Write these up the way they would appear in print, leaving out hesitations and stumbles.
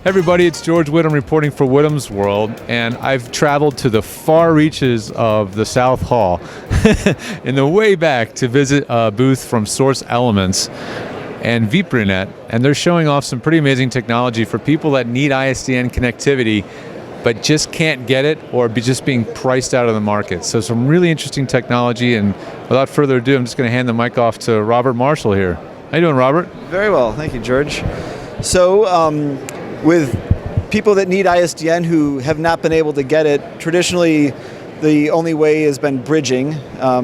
Everybody, it's George Whittam reporting for Whittam's World, and I've traveled to the far reaches of the South Hall in the way back to visit a booth from Source Elements and Viprinet, and they're showing off some pretty amazing technology for people that need ISDN connectivity but just can't get it or be just being priced out of the market. So some really interesting technology, and without further ado, I'm just going to hand the mic off to Robert Marshall here. How you doing, Robert? Very well, thank you, George. So, with people that need ISDN who have not been able to get it, traditionally the only way has been bridging.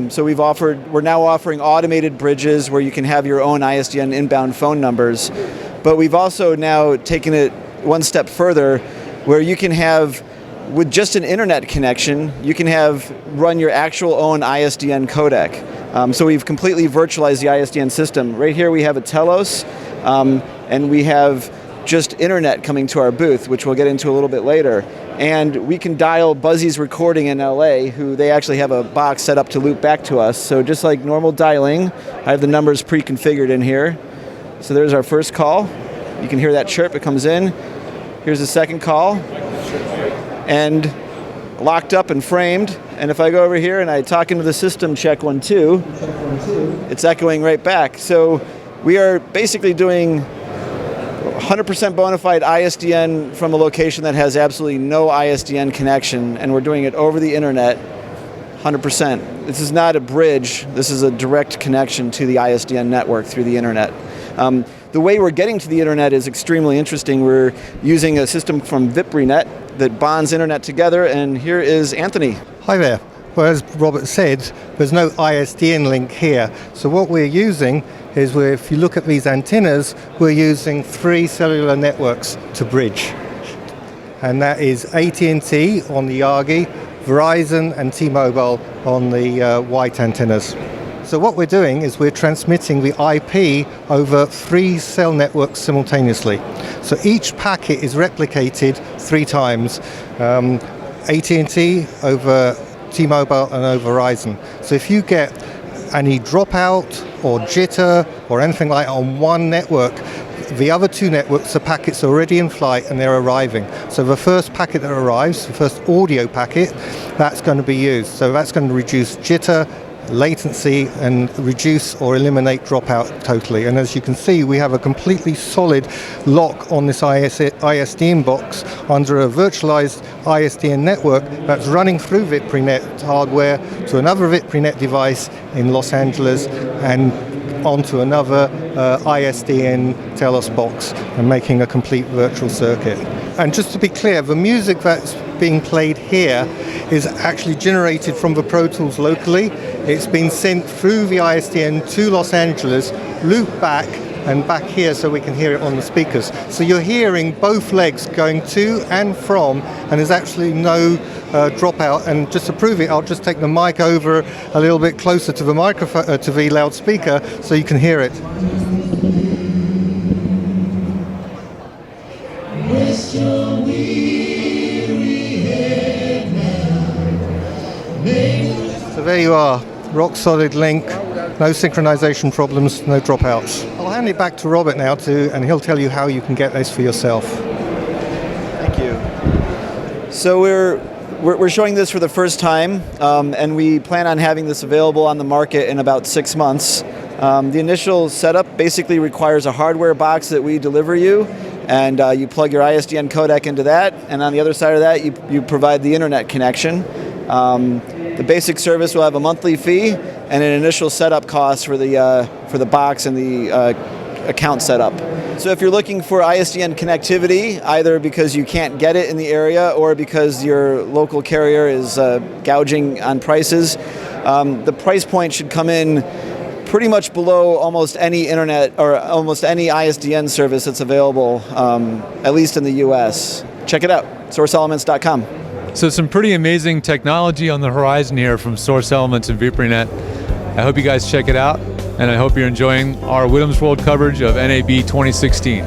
So we're now offering automated bridges where you can have your own ISDN inbound phone numbers. But we've also now taken it one step further, where you can have, with just an internet connection, you can run your actual own ISDN codec. So we've completely virtualized the ISDN system. Right here we have a Telos, and we have just internet coming to our booth, which we'll get into a little bit later. And we can dial Buzzy's Recording in LA, who they actually have a box set up to loop back to us. So just like normal dialing, I have the numbers pre-configured in here. So there's our first call. You can hear that chirp, it comes in. Here's the second call, and locked up and framed. And if I go over here and I talk into the system, check 1, 2, it's echoing right back. So we are basically doing 100% bona fide ISDN from a location that has absolutely no ISDN connection, and we're doing it over the internet, 100%. This is not a bridge, this is a direct connection to the ISDN network through the internet. The way we're getting to the internet is extremely interesting. We're using a system from Viprinet that bonds internet together, and here is Anthony. Hi there. Well, as Robert said, there's no ISDN link here. So what we're using is, if you look at these antennas, we're using 3 cellular networks to bridge. And that is AT&T on the Yagi, Verizon and T-Mobile on the white antennas. So what we're doing is we're transmitting the IP over 3 cell networks simultaneously. So each packet is replicated 3 times. AT&T over T-Mobile and over Verizon. So if you get any dropout or jitter or anything like that on one network, the other 2 networks, the packets are already in flight and they're arriving. So the first packet that arrives, the first audio packet, that's going to be used. So that's going to reduce jitter, latency, and reduce or eliminate dropout totally. And as you can see, we have a completely solid lock on this ISDN box under a virtualized ISDN network that's running through Viprinet hardware to another Viprinet device in Los Angeles and onto another ISDN Telos box, and making a complete virtual circuit. And just to be clear, the music that's being played here is actually generated from the Pro Tools locally. It's been sent through the ISDN to Los Angeles, looped back and back here so we can hear it on the speakers. So you're hearing both legs going to and from, and there's actually no dropout. And just to prove it, I'll just take the mic over a little bit closer to the microphone, to the loudspeaker, so you can hear it. So there you are, rock solid link, no synchronization problems, no dropouts. I'll hand it back to Robert now and he'll tell you how you can get this for yourself. Thank you. So we're showing this for the first time, and we plan on having this available on the market in about 6 months. The initial setup basically requires a hardware box that we deliver you, and you plug your ISDN codec into that, and on the other side of that you provide the internet connection. The basic service will have a monthly fee and an initial setup cost for the box and the account setup. So if you're looking for ISDN connectivity, either because you can't get it in the area or because your local carrier is gouging on prices, the price point should come in pretty much below almost any internet or almost any ISDN service that's available, at least in the US. Check it out, sourceelements.com. So some pretty amazing technology on the horizon here from Source Elements and Viprinet. I hope you guys check it out, and I hope you're enjoying our Whittam's World coverage of NAB 2016.